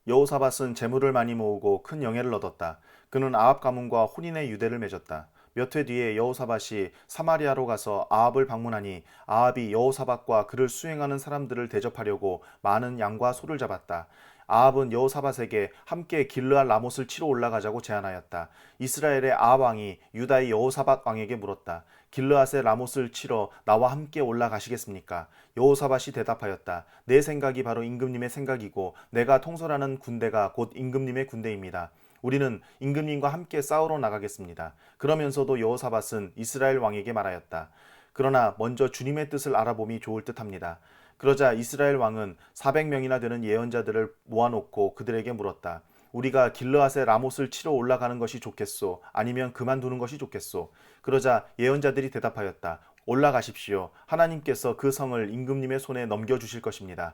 여호사밧은 재물을 많이 모으고 큰 영예를 얻었다. 그는 아합 가문과 혼인의 유대를 맺었다. 몇 해 뒤에 여호사밧이 사마리아로 가서 아합을 방문하니 아합이 여호사밧과 그를 수행하는 사람들을 대접하려고 많은 양과 소를 잡았다. 아합은 여호사밧에게 함께 길르앗 라못을 치러 올라가자고 제안하였다. 이스라엘의 아합 왕이 유다의 여호사밧 왕에게 물었다. 길르앗의 라못을 치러 나와 함께 올라가시겠습니까? 여호사밧이 대답하였다. 내 생각이 바로 임금님의 생각이고 내가 통솔하는 군대가 곧 임금님의 군대입니다. 우리는 임금님과 함께 싸우러 나가겠습니다. 그러면서도 여호사밧은 이스라엘 왕에게 말하였다. 그러나 먼저 주님의 뜻을 알아봄이 좋을 듯합니다. 그러자 이스라엘 왕은 400명이나 되는 예언자들을 모아놓고 그들에게 물었다. 우리가 길르앗의 라못을 치러 올라가는 것이 좋겠소? 아니면 그만두는 것이 좋겠소? 그러자 예언자들이 대답하였다. 올라가십시오. 하나님께서 그 성을 임금님의 손에 넘겨주실 것입니다.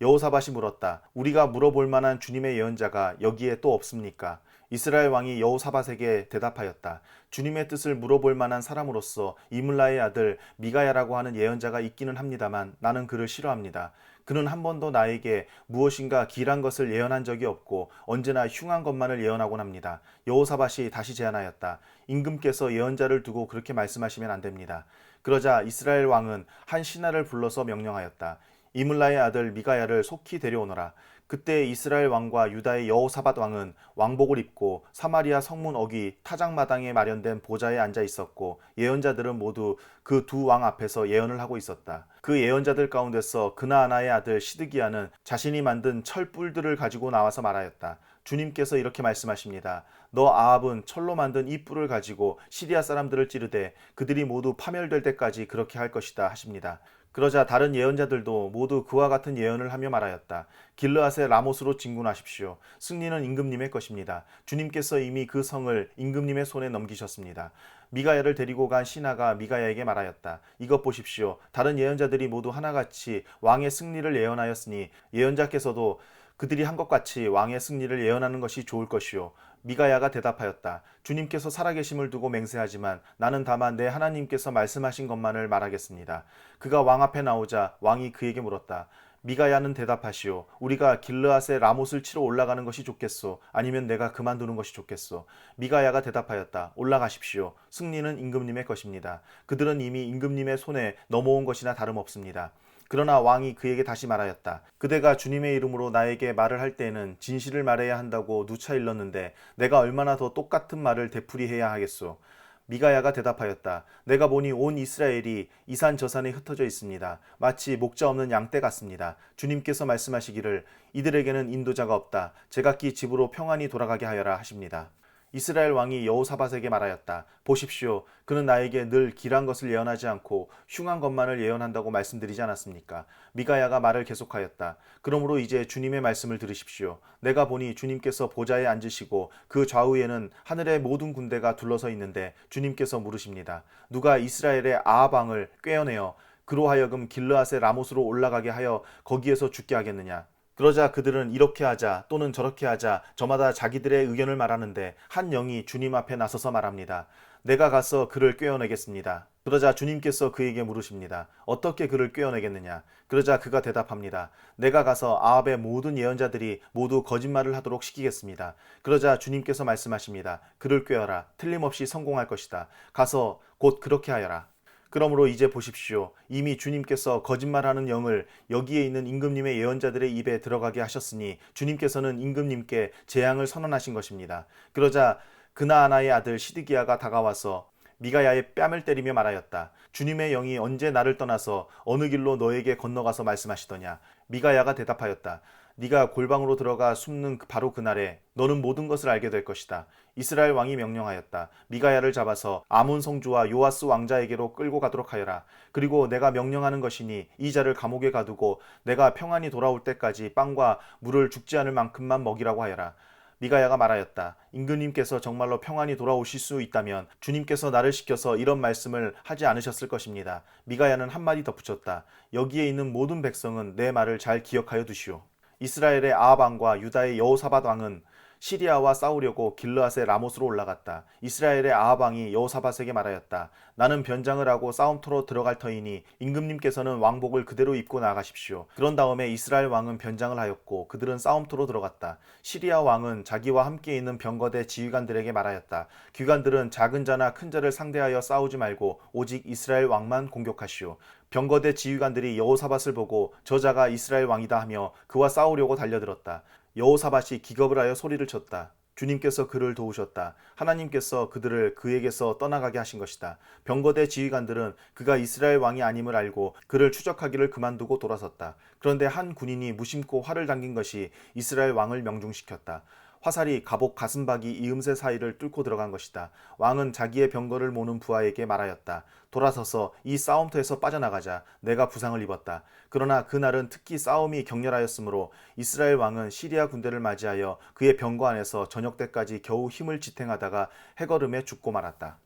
여호사밧이 물었다. 우리가 물어볼 만한 주님의 예언자가 여기에 또 없습니까? 이스라엘 왕이 여호사밧에게 대답하였다. 주님의 뜻을 물어볼 만한 사람으로서 이물라의 아들 미가야라고 하는 예언자가 있기는 합니다만 나는 그를 싫어합니다. 그는 한 번도 나에게 무엇인가 길한 것을 예언한 적이 없고 언제나 흉한 것만을 예언하곤 합니다. 여호사밧이 다시 제안하였다. 임금께서 예언자를 두고 그렇게 말씀하시면 안 됩니다. 그러자 이스라엘 왕은 한 신하를 불러서 명령하였다. 이물라의 아들 미가야를 속히 데려오너라. 그때 이스라엘 왕과 유다의 여호사밧 왕은 왕복을 입고 사마리아 성문 어귀 타작마당에 마련된 보좌에 앉아 있었고 예언자들은 모두 그 두 왕 앞에서 예언을 하고 있었다. 그 예언자들 가운데서 그나아나의 아들 시드기야는 자신이 만든 철뿔들을 가지고 나와서 말하였다. 주님께서 이렇게 말씀하십니다. 너 아합은 철로 만든 이 뿔을 가지고 시리아 사람들을 찌르되 그들이 모두 파멸될 때까지 그렇게 할 것이다 하십니다. 그러자 다른 예언자들도 모두 그와 같은 예언을 하며 말하였다. 길르앗의 라못으로 진군하십시오. 승리는 임금님의 것입니다. 주님께서 이미 그 성을 임금님의 손에 넘기셨습니다. 미가야를 데리고 간 신하가 미가야에게 말하였다. 이것 보십시오. 다른 예언자들이 모두 하나같이 왕의 승리를 예언하였으니 예언자께서도 그들이 한 것 같이 왕의 승리를 예언하는 것이 좋을 것이요. 미가야가 대답하였다. 주님께서 살아계심을 두고 맹세하지만 나는 다만 내 하나님께서 말씀하신 것만을 말하겠습니다. 그가 왕 앞에 나오자 왕이 그에게 물었다. 미가야는 대답하시오. 우리가 길르앗의 라못을 치러 올라가는 것이 좋겠소? 아니면 내가 그만두는 것이 좋겠소? 미가야가 대답하였다. 올라가십시오. 승리는 임금님의 것입니다. 그들은 이미 임금님의 손에 넘어온 것이나 다름없습니다. 그러나 왕이 그에게 다시 말하였다. 그대가 주님의 이름으로 나에게 말을 할 때에는 진실을 말해야 한다고 누차 일렀는데 내가 얼마나 더 똑같은 말을 되풀이해야 하겠소? 미가야가 대답하였다. 내가 보니 온 이스라엘이 이 산 저 산에 흩어져 있습니다. 마치 목자 없는 양떼 같습니다. 주님께서 말씀하시기를 이들에게는 인도자가 없다. 제각기 집으로 평안히 돌아가게 하여라 하십니다. 이스라엘 왕이 여호사밧에게 말하였다. 보십시오. 그는 나에게 늘 길한 것을 예언하지 않고 흉한 것만을 예언한다고 말씀드리지 않았습니까? 미가야가 말을 계속하였다. 그러므로 이제 주님의 말씀을 들으십시오. 내가 보니 주님께서 보좌에 앉으시고 그 좌우에는 하늘의 모든 군대가 둘러서 있는데 주님께서 물으십니다. 누가 이스라엘의 아합 왕을 꿰어내어 그로 하여금 길르앗의 라못으로 올라가게 하여 거기에서 죽게 하겠느냐? 그러자 그들은 이렇게 하자 또는 저렇게 하자 저마다 자기들의 의견을 말하는데 한 영이 주님 앞에 나서서 말합니다. 내가 가서 그를 꿰어내겠습니다. 그러자 주님께서 그에게 물으십니다. 어떻게 그를 꿰어내겠느냐? 그러자 그가 대답합니다. 내가 가서 아합의 모든 예언자들이 모두 거짓말을 하도록 시키겠습니다. 그러자 주님께서 말씀하십니다. 그를 꿰어라. 틀림없이 성공할 것이다. 가서 곧 그렇게 하여라. 그러므로 이제 보십시오. 이미 주님께서 거짓말하는 영을 여기에 있는 임금님의 예언자들의 입에 들어가게 하셨으니 주님께서는 임금님께 재앙을 선언하신 것입니다. 그러자 그나아나의 아들 시드기야가 다가와서 미가야의 뺨을 때리며 말하였다. 주님의 영이 언제 나를 떠나서 어느 길로 너에게 건너가서 말씀하시더냐? 미가야가 대답하였다. 네가 골방으로 들어가 숨는 바로 그날에 너는 모든 것을 알게 될 것이다. 이스라엘 왕이 명령하였다. 미가야를 잡아서 아몬 성주와 요아스 왕자에게로 끌고 가도록 하여라. 그리고 내가 명령하는 것이니 이 자를 감옥에 가두고 내가 평안히 돌아올 때까지 빵과 물을 죽지 않을 만큼만 먹이라고 하여라. 미가야가 말하였다. 임금님께서 정말로 평안히 돌아오실 수 있다면 주님께서 나를 시켜서 이런 말씀을 하지 않으셨을 것입니다. 미가야는 한마디 덧붙였다. 여기에 있는 모든 백성은 내 말을 잘 기억하여 두시오. 이스라엘의 아합 왕과 유다의 여호사밧 왕은 시리아와 싸우려고 길르앗의 라못으로 올라갔다. 이스라엘의 아합 왕이 여호사밧에게 말하였다. 나는 변장을 하고 싸움터로 들어갈 터이니 임금님께서는 왕복을 그대로 입고 나가십시오. 그런 다음에 이스라엘 왕은 변장을 하였고 그들은 싸움터로 들어갔다. 시리아 왕은 자기와 함께 있는 병거대 지휘관들에게 말하였다. 귀관들은 작은 자나 큰 자를 상대하여 싸우지 말고 오직 이스라엘 왕만 공격하시오. 병거대 지휘관들이 여호사밧을 보고 저자가 이스라엘 왕이다 하며 그와 싸우려고 달려들었다. 여호사밧이 기겁을 하여 소리를 쳤다. 주님께서 그를 도우셨다. 하나님께서 그들을 그에게서 떠나가게 하신 것이다. 병거대 지휘관들은 그가 이스라엘 왕이 아님을 알고 그를 추적하기를 그만두고 돌아섰다. 그런데 한 군인이 무심코 활을 당긴 것이 이스라엘 왕을 명중시켰다. 화살이 갑옷 가슴박이 이음새 사이를 뚫고 들어간 것이다. 왕은 자기의 병거를 모는 부하에게 말하였다. 돌아서서 이 싸움터에서 빠져나가자. 내가 부상을 입었다. 그러나 그날은 특히 싸움이 격렬하였으므로 이스라엘 왕은 시리아 군대를 맞이하여 그의 병거 안에서 저녁 때까지 겨우 힘을 지탱하다가 해걸음에 죽고 말았다.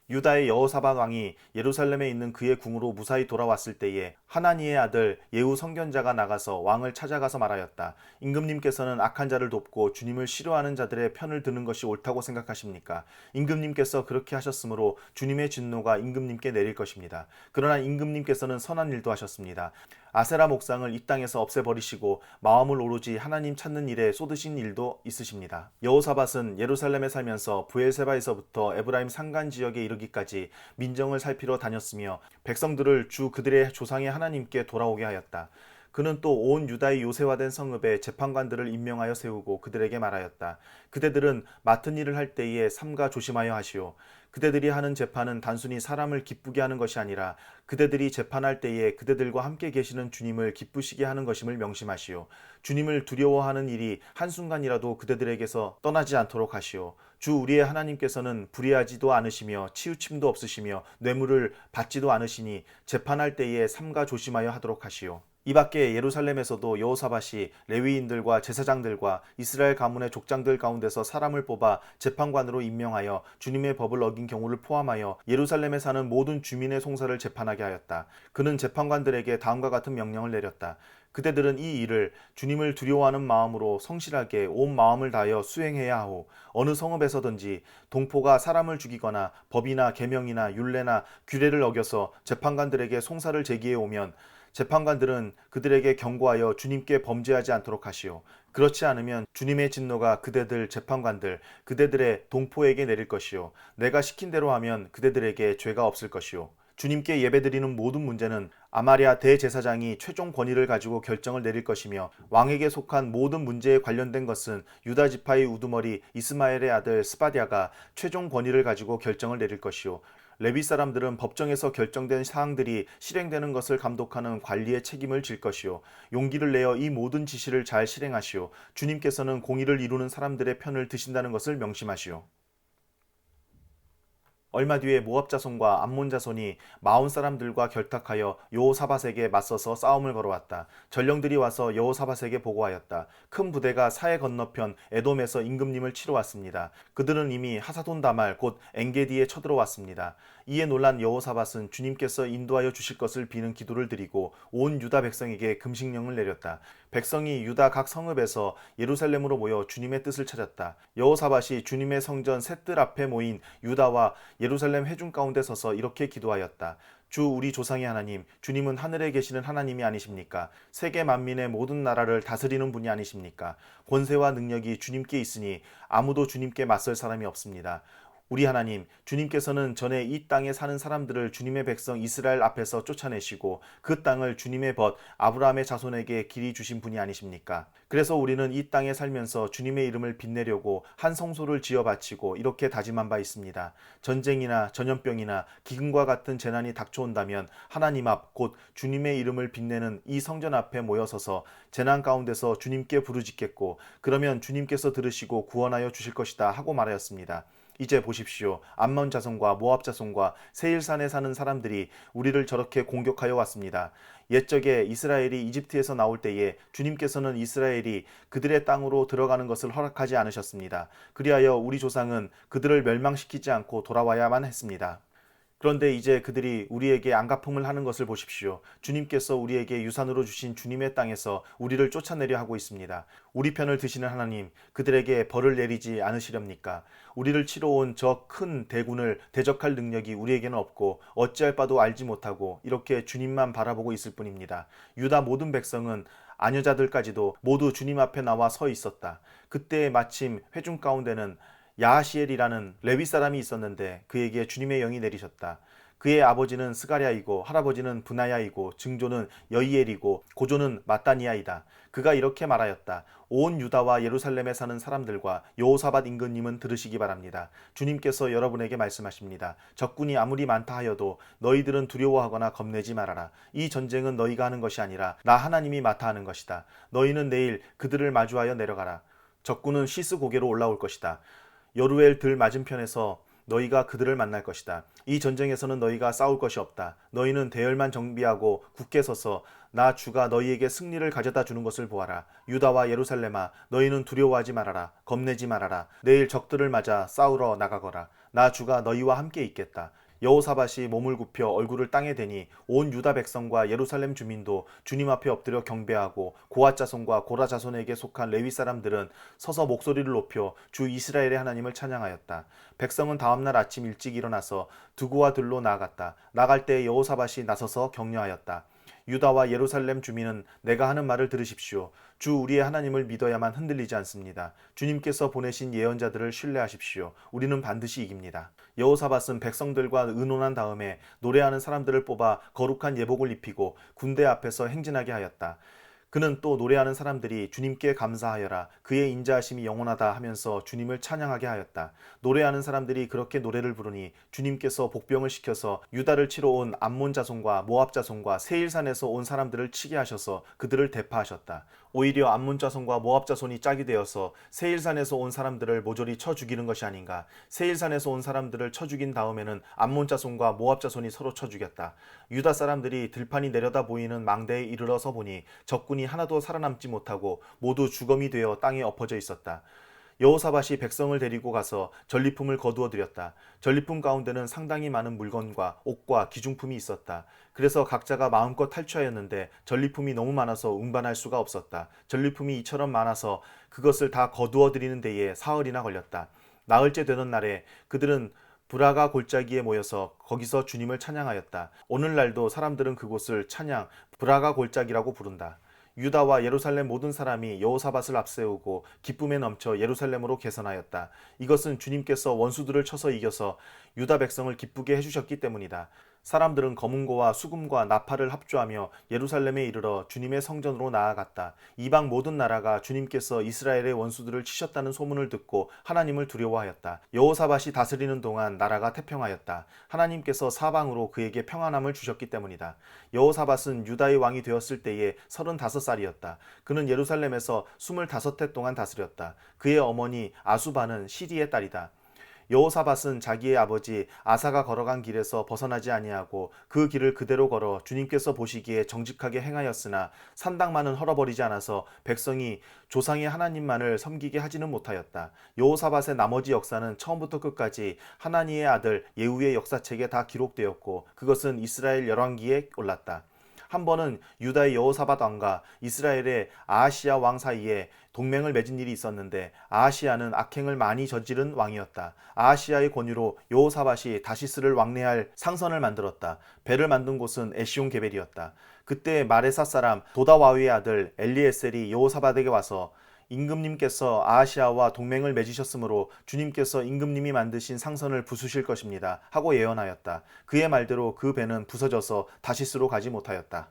유다의 여호사밧 왕이 예루살렘에 있는 그의 궁으로 무사히 돌아왔을 때에 하나니의 아들 예후 선견자가 나가서 왕을 찾아가서 말하였다. 임금님께서는 악한 자를 돕고 주님을 싫어하는 자들의 편을 드는 것이 옳다고 생각하십니까? 임금님께서 그렇게 하셨으므로 주님의 진노가 임금님께 내릴 것입니다. 그러나 임금님께서는 선한 일도 하셨습니다. 아세라 목상을 이 땅에서 없애버리시고 마음을 오로지 하나님 찾는 일에 쏟으신 일도 있으십니다. 여호사밧은 예루살렘에 살면서 브엘세바에서부터 에브라임 산간 지역에 이르기까지 민정을 살피러 다녔으며 백성들을 주 그들의 조상의 하나님께 돌아오게 하였다. 그는 또 온 유다의 요새화된 성읍에 재판관들을 임명하여 세우고 그들에게 말하였다. 그대들은 맡은 일을 할 때에 삼가 조심하여 하시오. 그대들이 하는 재판은 단순히 사람을 기쁘게 하는 것이 아니라 그대들이 재판할 때에 그대들과 함께 계시는 주님을 기쁘시게 하는 것임을 명심하시오. 주님을 두려워하는 일이 한순간이라도 그대들에게서 떠나지 않도록 하시오. 주 우리의 하나님께서는 불의하지도 않으시며 치우침도 없으시며 뇌물을 받지도 않으시니 재판할 때에 삼가 조심하여 하도록 하시오. 이 밖에 예루살렘에서도 여호사밧이 레위인들과 제사장들과 이스라엘 가문의 족장들 가운데서 사람을 뽑아 재판관으로 임명하여 주님의 법을 어긴 경우를 포함하여 예루살렘에 사는 모든 주민의 송사를 재판하게 하였다. 그는 재판관들에게 다음과 같은 명령을 내렸다. 그대들은 이 일을 주님을 두려워하는 마음으로 성실하게 온 마음을 다하여 수행해야 하오. 어느 성읍에서든지 동포가 사람을 죽이거나 법이나 계명이나 율례나 규례를 어겨서 재판관들에게 송사를 제기해 오면 재판관들은 그들에게 경고하여 주님께 범죄하지 않도록 하시오. 그렇지 않으면 주님의 진노가 그대들 재판관들 그대들의 동포에게 내릴 것이오. 내가 시킨 대로 하면 그대들에게 죄가 없을 것이오. 주님께 예배드리는 모든 문제는 아마랴 대제사장이 최종 권위를 가지고 결정을 내릴 것이며 왕에게 속한 모든 문제에 관련된 것은 유다 지파의 우두머리 이스마엘의 아들 스바랴가 최종 권위를 가지고 결정을 내릴 것이오. 레위 사람들은 법정에서 결정된 사항들이 실행되는 것을 감독하는 관리의 책임을 질 것이요. 용기를 내어 이 모든 지시를 잘 실행하시오. 주님께서는 공의를 이루는 사람들의 편을 드신다는 것을 명심하시오. 얼마 뒤에 모압 자손과 암몬 자손이 마온 사람들과 결탁하여 여호사밧에게 맞서서 싸움을 걸어왔다. 전령들이 와서 여호사밧에게 보고하였다. 큰 부대가 사해 건너편 에돔에서 임금님을 치러 왔습니다. 그들은 이미 하사돈 다말 곧 엔게디에 쳐들어왔습니다. 이에 놀란 여호사밧은 주님께서 인도하여 주실 것을 비는 기도를 드리고 온 유다 백성에게 금식령을 내렸다. 백성이 유다 각 성읍에서 예루살렘으로 모여 주님의 뜻을 찾았다. 여호사밧이 주님의 성전 셋들 앞에 모인 유다와 예루살렘 회중 가운데 서서 이렇게 기도하였다. 주 우리 조상의 하나님, 주님은 하늘에 계시는 하나님이 아니십니까? 세계 만민의 모든 나라를 다스리는 분이 아니십니까? 권세와 능력이 주님께 있으니 아무도 주님께 맞설 사람이 없습니다. 우리 하나님, 주님께서는 전에 이 땅에 사는 사람들을 주님의 백성 이스라엘 앞에서 쫓아내시고 그 땅을 주님의 벗 아브라함의 자손에게 길이 주신 분이 아니십니까? 그래서 우리는 이 땅에 살면서 주님의 이름을 빛내려고 한 성소를 지어 바치고 이렇게 다짐한 바 있습니다. 전쟁이나 전염병이나 기근과 같은 재난이 닥쳐온다면 하나님 앞 곧 주님의 이름을 빛내는 이 성전 앞에 모여서서 재난 가운데서 주님께 부르짖겠고 그러면 주님께서 들으시고 구원하여 주실 것이다 하고 말하였습니다. 이제 보십시오. 암몬 자손과 모압 자손과 세일산에 사는 사람들이 우리를 저렇게 공격하여 왔습니다. 옛적에 이스라엘이 이집트에서 나올 때에 주님께서는 이스라엘이 그들의 땅으로 들어가는 것을 허락하지 않으셨습니다. 그리하여 우리 조상은 그들을 멸망시키지 않고 돌아와야만 했습니다. 그런데 이제 그들이 우리에게 안갚음을 하는 것을 보십시오. 주님께서 우리에게 유산으로 주신 주님의 땅에서 우리를 쫓아내려 하고 있습니다. 우리 편을 드시는 하나님, 그들에게 벌을 내리지 않으시렵니까? 우리를 치러 온 저 큰 대군을 대적할 능력이 우리에게는 없고 어찌할 바도 알지 못하고 이렇게 주님만 바라보고 있을 뿐입니다. 유다 모든 백성은 아녀자들까지도 모두 주님 앞에 나와 서 있었다. 그때 마침 회중 가운데는 야하시엘이라는 레위 사람이 있었는데 그에게 주님의 영이 내리셨다. 그의 아버지는 스가랴이고 할아버지는 분하야이고 증조는 여이엘이고 고조는 마따니아이다. 그가 이렇게 말하였다. 온 유다와 예루살렘에 사는 사람들과 여호사밧 임금님은 들으시기 바랍니다. 주님께서 여러분에게 말씀하십니다. 적군이 아무리 많다 하여도 너희들은 두려워하거나 겁내지 말아라. 이 전쟁은 너희가 하는 것이 아니라 나 하나님이 맡아 하는 것이다. 너희는 내일 그들을 마주하여 내려가라. 적군은 시스 고개로 올라올 것이다. 여루엘 들 맞은편에서 너희가 그들을 만날 것이다. 이 전쟁에서는 너희가 싸울 것이 없다. 너희는 대열만 정비하고 굳게 서서 나 주가 너희에게 승리를 가져다 주는 것을 보아라. 유다와 예루살렘아, 너희는 두려워하지 말아라. 겁내지 말아라. 내일 적들을 맞아 싸우러 나가거라. 나 주가 너희와 함께 있겠다. 여호사밧이 몸을 굽혀 얼굴을 땅에 대니 온 유다 백성과 예루살렘 주민도 주님 앞에 엎드려 경배하고 고앗 자손과 고라 자손에게 속한 레위 사람들은 서서 목소리를 높여 주 이스라엘의 하나님을 찬양하였다. 백성은 다음날 아침 일찍 일어나서 두구와 들로 나아갔다. 나갈 때 여호사밧이 나서서 격려하였다. 유다와 예루살렘 주민은 내가 하는 말을 들으십시오. 주 우리의 하나님을 믿어야만 흔들리지 않습니다. 주님께서 보내신 예언자들을 신뢰하십시오. 우리는 반드시 이깁니다. 여호사밧은 백성들과 의논한 다음에 노래하는 사람들을 뽑아 거룩한 예복을 입히고 군대 앞에서 행진하게 하였다. 그는 또 노래하는 사람들이 주님께 감사하여라. 그의 인자하심이 영원하다 하면서 주님을 찬양하게 하였다. 노래하는 사람들이 그렇게 노래를 부르니 주님께서 복병을 시켜서 유다를 치러 온 암몬 자손과 모압 자손과 세일산에서 온 사람들을 치게 하셔서 그들을 대파하셨다. 오히려 암몬 자손과 모압 자손이 짝이 되어서 세일산에서 온 사람들을 모조리 쳐 죽이는 것이 아닌가. 세일산에서 온 사람들을 쳐 죽인 다음에는 암몬 자손과 모압 자손이 서로 쳐 죽였다. 유다 사람들이 들판이 내려다 보이는 망대에 이르러서 보니 적군이 하나도 살아남지 못하고 모두 주검이 되어 땅에 엎어져 있었다. 여호사밧이 백성을 데리고 가서 전리품을 거두어 드렸다. 전리품 가운데는 상당히 많은 물건과 옷과 기중품이 있었다. 그래서 각자가 마음껏 탈취하였는데 전리품이 너무 많아서 운반할 수가 없었다. 전리품이 이처럼 많아서 그것을 다 거두어 드리는 데에 사흘이나 걸렸다. 나흘째 되던 날에 그들은 브라가 골짜기에 모여서 거기서 주님을 찬양하였다. 오늘날도 사람들은 그곳을 찬양 브라가 골짜기라고 부른다. 유다와 예루살렘 모든 사람이 여호사밧을 앞세우고 기쁨에 넘쳐 예루살렘으로 개선하였다. 이것은 주님께서 원수들을 쳐서 이겨서 유다 백성을 기쁘게 해주셨기 때문이다. 사람들은 검은고와 수금과 나팔을 합주하며 예루살렘에 이르러 주님의 성전으로 나아갔다. 이방 모든 나라가 주님께서 이스라엘의 원수들을 치셨다는 소문을 듣고 하나님을 두려워하였다. 여호사밧이 다스리는 동안 나라가 태평하였다. 하나님께서 사방으로 그에게 평안함을 주셨기 때문이다. 여호사밧은 유다의 왕이 되었을 때에 35살이었다. 그는 예루살렘에서 25해 동안 다스렸다. 그의 어머니 아수바는 시리의 딸이다. 여호사밧은 자기의 아버지 아사가 걸어간 길에서 벗어나지 아니하고 그 길을 그대로 걸어 주님께서 보시기에 정직하게 행하였으나 산당만은 헐어버리지 않아서 백성이 조상의 하나님만을 섬기게 하지는 못하였다. 여호사밧의 나머지 역사는 처음부터 끝까지 하나니의 아들 예후의 역사책에 다 기록되었고 그것은 이스라엘 열왕기에 올랐다. 한 번은 유다의 여호사밧 왕과 이스라엘의 아하시야 왕 사이에 동맹을 맺은 일이 있었는데 아하시야는 악행을 많이 저지른 왕이었다. 아하시야의 권유로 여호사밧이 다시스를 왕래할 상선을 만들었다. 배를 만든 곳은 에시온 게벨이었다. 그때 마레사 사람 도다와위의 아들 엘리에셀이 여호사밧에게 와서 임금님께서 아하시야와 동맹을 맺으셨으므로 주님께서 임금님이 만드신 상선을 부수실 것입니다 하고 예언하였다. 그의 말대로 그 배는 부서져서 다시스로 가지 못하였다.